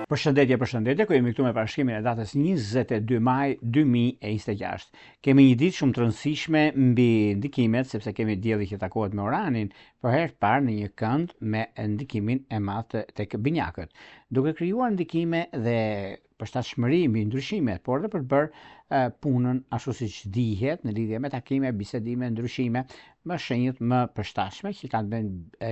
Përshëndetje, ku jemi këtu me parashkrimin e datës 22 maj 2026. Kemi një ditë shumë të rëndësishme mbi ndikimet, sepse kemi dielli që takohet me Uranin për herë të parë në një kënd me ndikimin e madh tek binjakët, duke krijuar ndikime dhe përshtatshmëri mbi ndryshimet, por edhe për të bërë punën ashtu siç dihet në lidhje me takime, bisedime, ndryshime, më shenjët më përshtatshme që kanë bën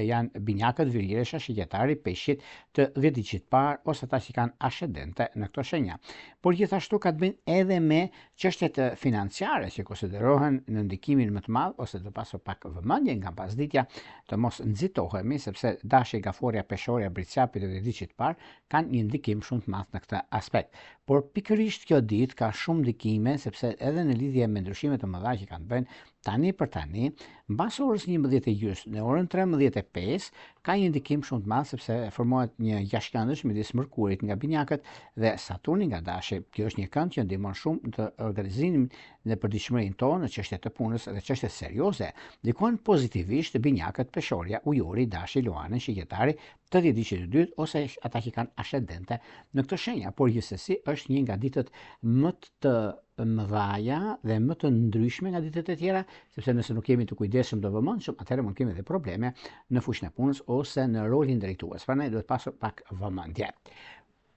janë binjakët, viriresha, shigjetari, peshqit të 10 diqit parë ose ata që kanë ascendente në këto shenja. Por gjithashtu ka të bëjnë edhe me çështjet financiare që konsiderohen në ndikimin më të madh ose të pasur pak vëmendje nga pasditja të mos nxitohemi, sepse dashi, gaforja, peshorja, britsjapi të 10 diqit parë kanë një ndikim shumë të madh në këtë aspekt. Por pikërisht kjo ditë ka shumë ndikime, sepse edhe në lidhje me ndryshimet të mëdha që kanë bënë tani për tani, mbas orës 11:30 në orën 13:05 ka një ndikim shumë të madh, sepse formohet një gjashtkëndësh midis Mërkurit nga binjakët dhe Saturni nga dashi. Kjo është një kënd që ndihmon shumë të organizimin dhe përditshmërinë tonë në çështjet të punës dhe çështjet serioze. Ndikojnë pozitivisht binjakët, peshorja, ujori, dashi, luani, shigjetari, të 10 diqit të dytë ose ata që kanë ascendente në këto shenja, por gjithsesi është një nga ditët më të mëdhaja dhe më të ndryshme nga ditët e tjera, sepse nëse nuk jemi të kujdesshëm dhe vëmendshëm, atëherë mund kemi edhe probleme në fushën e punës ose në rolin drejtues. Prandaj duhet pasur pak vëmendje.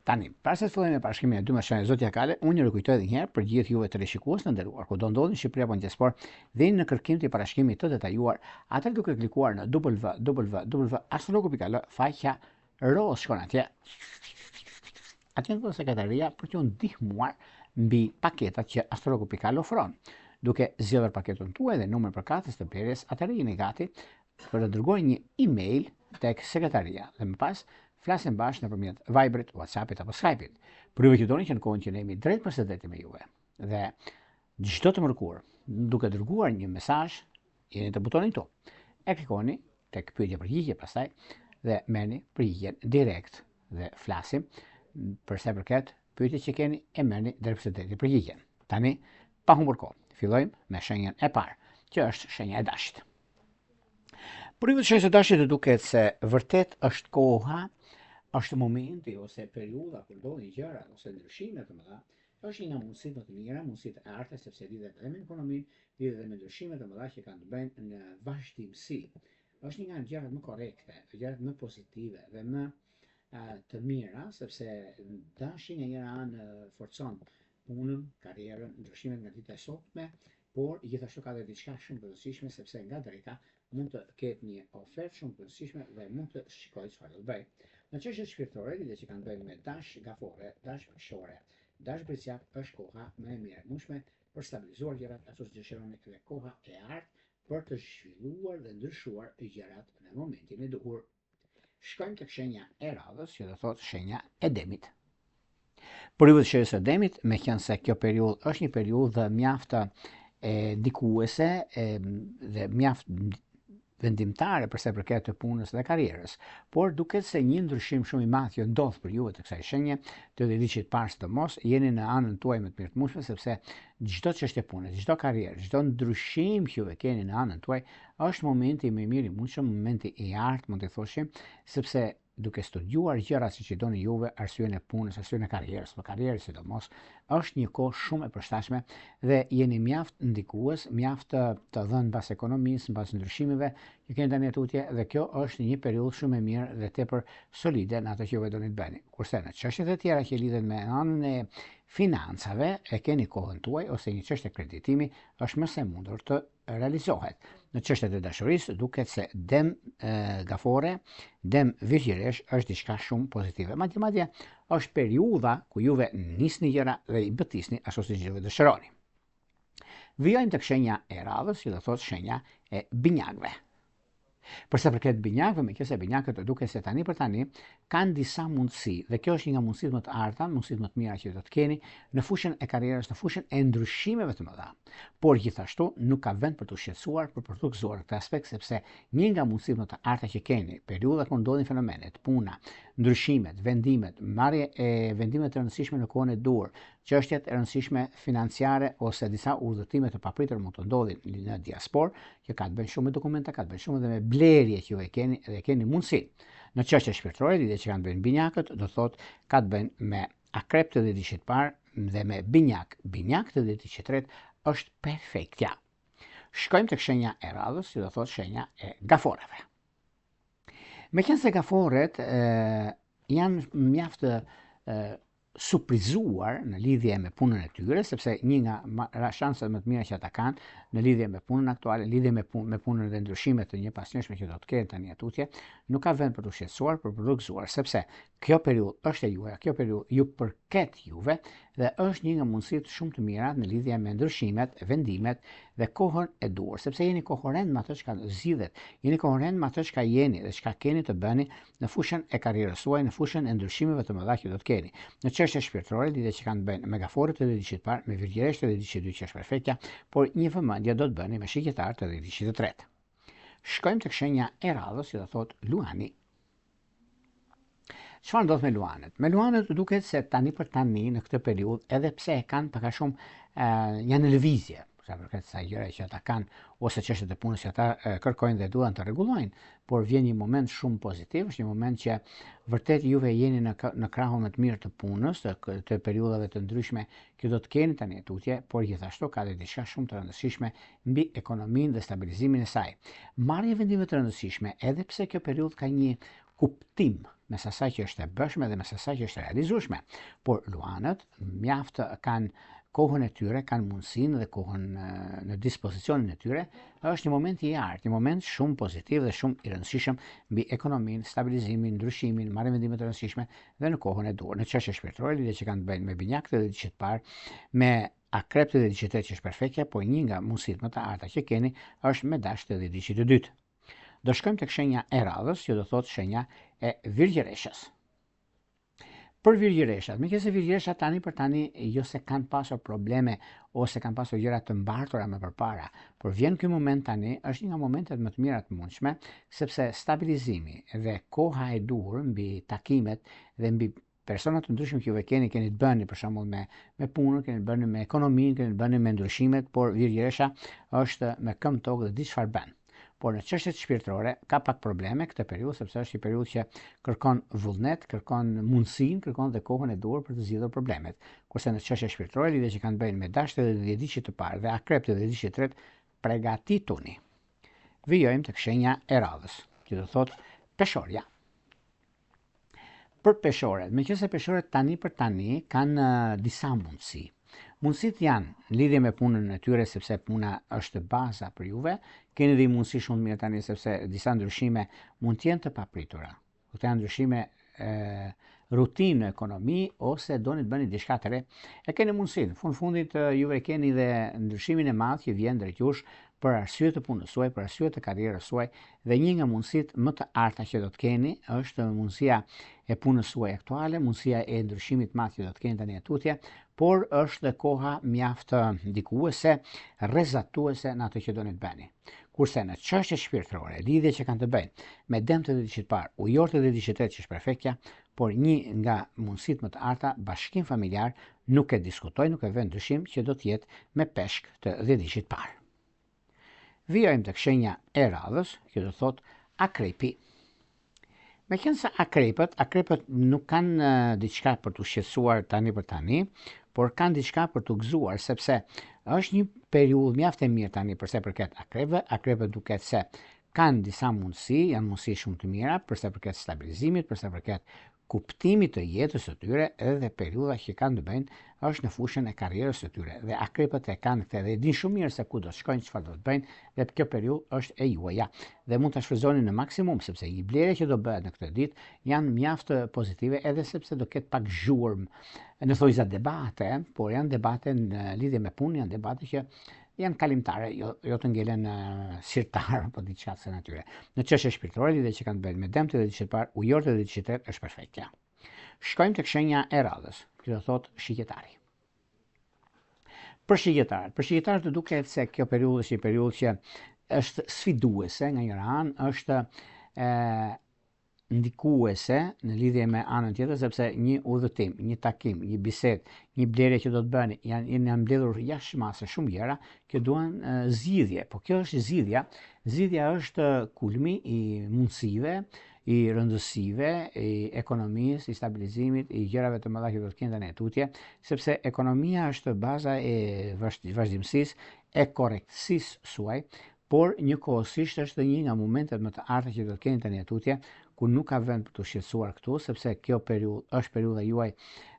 Tani, para se të fillojmë me parashkrimin e 12 shenjave zodiakale, unë ju rikujtoj edhe një herë për gjithë juve të rishikues të nderuar, kudo ndodheni në Shqipëri apo në diaspor, vini në kërkim të parashkrimit të detajuar, atë duke klikuar në www.astrologo.al faqja ROS, shkon atje. Atje ndodhet sekretaria për t'ju ndihmuar mbi paketat që Astrologo.al ofron. Duke zgjedhur paketën tuaj dhe numrin për kartës të blerjes, atëherë jeni gati për të dërguar një email tek sekretaria dhe më pas flasim bashkë nëpërmjet Viberit, WhatsAppit apo Skypeit. Për juve që doni që në kohën që ne jemi drejt përshëndetje me juve dhe çdo të mërkur, duke dërguar një mesazh, jeni të butonin këtu. E klikoni tek pyetje përgjigje pastaj dhe merrni përgjigjen direkt dhe flasim për sa i përket pyetjes që keni e merrni drejt përshëndetje përgjigjen. Tani, pa humbur kohë, fillojmë me shenjën e parë, që është shenja e dashit. Për ju të shenjës së dashit duket se vërtet është koha, është momenti ose periudha kur ndodhin gjëra ose ndryshime të mëdha, është një nga mundësitë më të mira, mundësitë e artë, sepse lidhet edhe me ekonominë, lidhet edhe me ndryshimet e mëdha që kanë të bëjnë në vazhdimsi. Është një nga gjërat më korrekte, gjërat më pozitive dhe më të mira, sepse dashi nga njëra anë forcon punën, karrierën, ndryshimet nga dita e sotme, por gjithashtu ka edhe diçka shumë të rëndësishme, sepse nga drejta mund të ketë një ofertë shumë të rëndësishme dhe mund të shikojë çfarë do të bëjë. Në çështjet shpirtërore, lidhje që kanë bënë me dash gafore, dash peshore, dash britsjak, është koha më e mirë e mundshme për stabilizuar gjërat ashtu siç dëshironi dhe koha e artë për të zhvilluar dhe ndryshuar gjërat në momentin e duhur. Shkojmë tek shenja e radhës, që do thotë shenja e demit. Për ju të shenjës së demit, meqense kjo periudhë është një periudhë mjaft ndikuese dhe mjaft vendimtare për sa i përket të punës dhe karrierës, por duket se një ndryshim shumë i madh që ndodh për juve të kësaj shenje, të 10 diqit parë sidomos, jeni në anën tuaj më të mirë të mundshme, sepse çdo çështje pune, çdo karrierë, çdo ndryshim që ju e keni në anën tuaj, është momenti më i mirë i mundshëm, momenti i artë, mund të thoshim, sepse duke studiuar gjëra siç i doni juve, arsyeën e punës, arsyeën e karrierës, për karrierën sidomos, është një kohë shumë e përshtatshme dhe jeni mjaft ndikues, mjaft të dhënë mbas ekonomisë, mbas ndryshimeve që keni tani tutje, dhe kjo është një periudhë shumë e mirë dhe tepër solide në atë që juve doni të bëni. Kurse në çështjet e tjera që lidhen me anën e financave, e keni kohën tuaj ose një çështje kreditimi është më së mundur të realizohet. Në çështjet e dashurisë duket se dem gafore, dem virgjiresh është diçka shumë pozitive. Madje është periudha ku juve nisni gjëra dhe i bëtisni ashtu siç juve dëshironi. Vijojmë tek shenja e radhës, që do thotë shenja e binjakëve. Për sa përket binjakëve, meqense binjakët duket se tani për tani kanë disa mundësi, dhe kjo është një nga mundësitë më të arta, mundësitë më të mira që do të keni në fushën e karrierës, në fushën e ndryshimeve të mëdha. Por gjithashtu nuk ka vend për të shqetësuar, për të gëzuar këtë aspekt, sepse një nga mundësitë më të arta që keni, periudha kur ndodhin fenomenet, puna, ndryshimet, vendimet, marrje e vendime të rëndësishme në kohën e dur, çështjet e rëndësishme financiare ose disa udhëtime të papritur mund të ndodhin në diaspor, që ka të bëjë shumë me dokumenta, ka të bëjë shumë edhe me blerje që ju e keni dhe keni mundësi. Në çështje shpirtërore, lidhje që kanë të bëjnë binjakët, do thotë ka të bëjnë me akrep të dhjetit parë dhe me binjak të dhjetit tretë është perfektja. Shkojmë tek shenja e radhës, që do thotë shenja e gaforeve. Meqense gaforet janë mjaft surprizuar në lidhje me punën e tyre, sepse një nga shanset më të mira që ata kanë në lidhje me punën aktuale, lidhje me punën dhe ndryshimet të njëpasnjëshme që do të kenë tani atutje, nuk ka vend për të shqetësuar, për të gëzuar, sepse kjo periudhë është e juaja, kjo periudhë ju përket juve dhe është një nga mundësitë shumë të mira në lidhje me ndryshimet, vendimet dhe kohën e duhur, sepse jeni koherent me atë çka zgjidhet, jeni koherent me atë çka jeni dhe çka keni të bëni në fushën e karrierës suaj, në fushën e ndryshimeve të mëdha që do të keni. Në çështje shpirtërore, lidhje që kanë të bëjnë me gaforët të dhjetit parë, me virgjëresht të dhjetit dytë që është perfektja, por një vëmendje do të bëni me shigjetarët të dhjetit tretë. Shkojmë tek shenja e radhës, që do thotë luani. Çfarë ndodh me luanët? Me luanët duket se tani për tani në këtë periudhë, edhe pse e kanë pak a shumë janë në lëvizje, sa përket kësaj gjëra që ata kanë ose çështjet e punës që ata kërkojnë dhe duan të rregullojnë, por vjen një moment shumë pozitiv, është një moment që vërtet juve jeni në krahun më të mirë të punës, të periudhave të ndryshme që do të keni tani tutje, por gjithashtu ka dhe diçka shumë të rëndësishme mbi ekonominë dhe stabilizimin e saj. Marrje vendime të rëndësishme, edhe pse kjo periudhë ka një kuptim mes asaj që është e bëshme dhe mes asaj që është e realizueshme, por luanët mjaft kanë kohën e tyre, kanë mundësinë dhe kohën në dispozicionin e tyre, është një moment i artë, një moment shumë pozitiv dhe shumë i rëndësishëm mbi ekonominë, stabilizimin, ndryshimin, marrjen vendime të rëndësishme dhe në kohën e duhur. Në çështje shpirtërore, lidhje që kanë të bëjnë me binjak të dhjetit parë, me akrep të dhjetit tretë që është perfektja, por një nga mundësitë më të arta që keni është me dash të dhjetit dytë. Do shkojmë tek shenja e radhës, që do thotë shenja e virgjëreshës. Për virgjëreshat, meqense virgjëreshat tani për tani jo se kanë pasur probleme ose kanë pasur gjëra të mbartura më përpara, por vjen ky moment tani, është një nga momentet më të mira të mundshme, sepse stabilizimi dhe koha e duhur mbi takimet dhe mbi personat të ndryshëm që juve keni të bëni për shembull me punën, keni të bëni me ekonominë, keni të bëni me ndryshimet, por virgjëresha është me këmbë tokë dhe di çfarë bën. Por në çështjet shpirtërore ka pak probleme këtë periudhë, sepse është një periudhë që kërkon vullnet, kërkon mundësinë, kërkon dhe kohën e duhur për të zgjidhur problemet. Kurse në çështje shpirtërore, lidhje që kanë bëjnë me dashtë dhe dhjetit të parë dhe akrep të dhjetit tretë, përgatituni. Vijojmë tek shenja e radhës, që do thotë peshorja. Për peshorët, meqense peshorët tani për tani kanë disa mundësi. Mundësit janë në lidhje me punën e tyre, sepse puna është baza për juve, keni dhe mundësi shumë mirë tani, sepse disa ndryshime mund të jenë të papritura. Këto janë ndryshime rutinë në ekonomi ose doni të bëni diçka të re, e keni mundësinë. Fundit juve keni dhe ndryshimin e madh që vjen drejt jush për arsye të punës suaj, për arsye të karrierës suaj, dhe një nga mundësitë më të arta që do të keni është mundësia e punës suaj aktuale, mundësia e ndryshimit të madh që do të keni tani atutje, por është koha mjaft ndikuese, rrezatuese në atë që doni të bëni. Kurse në çështje shpirtërore, lidhje që kanë të bëjnë me dëm të dhjetit parë, ujor të dhjetit tretë që është perfektja, por një nga mundësitë më të arta, bashkim familjar, nuk e diskutoj, nuk e vë ndryshim që do të jetë me peshk të dhjetit parë. Vijojmë tek shenja e radhës, që do thotë akrepi. Meqense akrepët nuk kanë diçka për të shqetësuar tani për tani, por kanë diçka për të gëzuar, sepse është një periudhë mjaft e mirë tani përsa përket akrepëve. Akrepët duket se kanë disa mundësi, janë mundësi shumë të mira përsa përket stabilizimit, përsa përket kuptimit të jetës së tyre, edhe periudha që kanë të bëjnë është në fushën e karrierës së tyre. Dhe akrepët e kanë këtë dhe din shumë mirë se ku do të shkojnë, çfarë do të bëjnë, dhe kjo periudhë është e juaja. Dhe mund ta shfrytëzoni në maksimum, sepse i blerje që do bëhet në këtë ditë janë mjaft pozitive, edhe sepse do ketë pak zhurmë, në thojza debate, por janë debate në lidhje me punë, janë debate që janë kalimtare, jo të ngelen sirtar apo diçka të natyre. Në çështje shpirtërore, lidhje që kanë bënë me dëm të dhjetit parë, ujor të dhjetit tretë është perfektja. Shkojmë tek shenja e radhës, që do thotë shigjetari. Për shigjetarët duket se kjo periudhë është një periudhë që është sfiduese nga njëra anë, është ndikuese në lidhje me anën tjetër, sepse një udhëtim, një takim, një bisedë, një blerje që do të bëni, janë mbledhur jashtë mase shumë gjëra që duan zgjidhje, po kjo është zgjidhja është kulmi i mundësive, i rëndësive, i ekonomisë, i stabilizimit, i gjërave të mëdha që do të kenë tani tutje, sepse ekonomia është baza e vazhdimësisë, e korrektësisë suaj, por njëkohësisht është një nga momentet më të arta që do të keni tani tutje, ku nuk ka vend për të shqetësuar këtu, sepse kjo periudhë është periudha juaj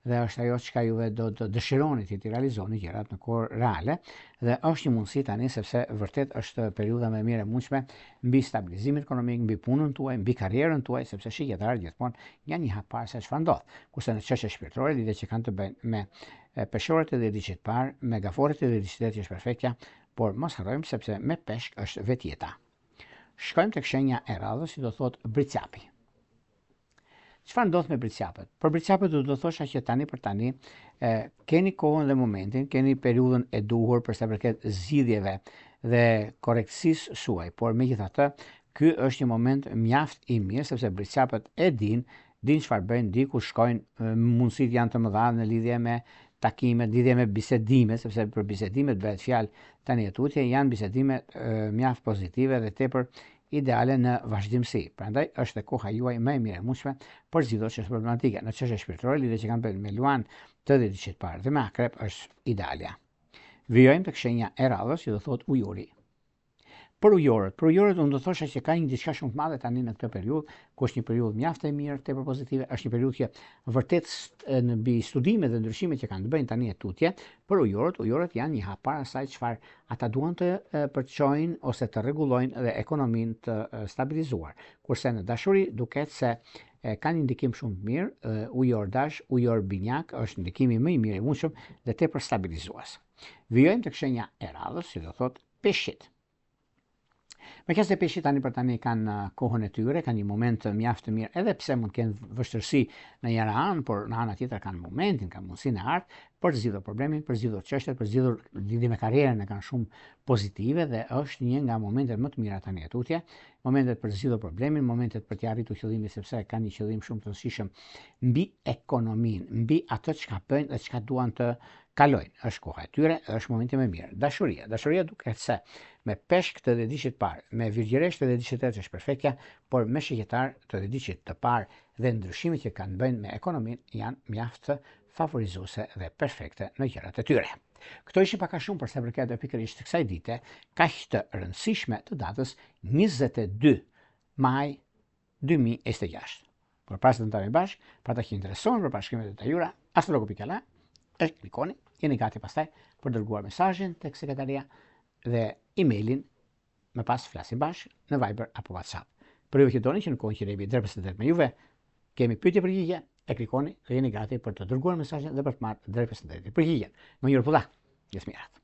dhe është ajo çka juve do të dëshironi ti të realizoni gjërat në kohë reale, dhe është një mundësi tani sepse vërtet është periudha më e mirë e mundshme mbi stabilizimin ekonomik, mbi punën tuaj, mbi karrierën tuaj, sepse shqiptarët gjithmonë janë një hap parë se çfarë ndodh. Kurse në çështje shpirtërore, lidhje që kanë të bëjnë me peshorët e dedicit parë, me gaforët e dedicit është perfektja, por mos harrojmë sepse me peshk është vetjeta. Shkojmë tek shenja e radhës, që do thotë bricjapi. Çfarë ndodh me bricjapët? Për bricjapët do të thosha që tani për tani keni kohën dhe momentin, keni periudhën e duhur për sa përket zgjidhjeve dhe korrektësisë suaj, por megjithatë, ky është një moment mjaft i mirë sepse bricjapët e din çfarë bëjnë, di ku shkojnë, mundësitë janë të mëdha në lidhje me takimet, lidhje me bisedimet, sepse për bisedimet bëhet fjalë tani tutje, janë bisedimet mjaft pozitive dhe tepër ideale në vazhdimsi. Prandaj është koha juaj më e mirë e mundshme për zgjidhje çështje problematike. Në çështje shpirtërore, lidhje që kanë bërë me luan të dedicit parë dhe me akrep është idealja. Vijojmë tek shenja e radhës, që do thotë ujuri. Për ujorët unë do thosha që ka një diçka shumë të madhe tani në këtë periudhë, ku është një periudhë mjaft e mirë, tepër pozitive, është një periudhë që vërtet në mbi studimet dhe ndryshimet që kanë të bëjnë tani e tutje, për ujorët janë një hap para asaj çfarë ata duan të përçojnë ose të rregullojnë dhe ekonominë të stabilizuar. Kurse në dashuri duket se kanë një ndikim shumë të mirë, ujor dash, ujor binjak është ndikimi më i mirë i mundshëm dhe tepër stabilizues. Vijojmë tek shenja e radhës, që do thotë peshqit. Meqense peshqit tani për tani kanë kohën e tyre, kanë një moment mjaft të mirë, edhe pse mund të kenë vështirësi në njëra anë, por në ana tjetër kanë momentin, kanë mundësinë e artë për të zgjidhur problemin, për të zgjidhur çështjet, për të zgjidhur lidhje me karrierën, e kanë shumë pozitive dhe është një nga momentet më të mira tani e tutje, momentet për të zgjidhur problemin, momentet për të arritur qëllimin, sepse kanë një qëllim shumë të rëndësishëm mbi ekonominë, mbi atë çka bëjnë dhe çka duan të kalojnë. Është koha e tyre, është momenti më i mirë. Dashuria duket se me peshk të dedicit parë, me virgjëresh të dedicit tjetër është perfektja, por me shqiptar të dedicit të parë dhe ndryshimet që kanë bëjnë me ekonominë janë mjaft favorizuese dhe perfekte në gjërat e tyre. Këto ishin pak a shumë për sa përket pikërisht kësaj dite, kaq të rëndësishme të datës 22 maj 2026. Për pas të ndajmë bashkë, për ata që interesohen për bashkimet e tajura, astrologo.la, e klikoni, jeni gati pastaj për dërguar mesazhin tek sekretaria dhe emailin, më pas flasim bashkë në Viber apo WhatsApp. Për ju që doni që në kohën që jemi drejt për me juve, kemi pyetje përgjigje, e klikoni dhe jeni gati për të dërguar mesazhin dhe për të marrë drejt për përgjigjen. Më njëherë pulla, gjithë mirat.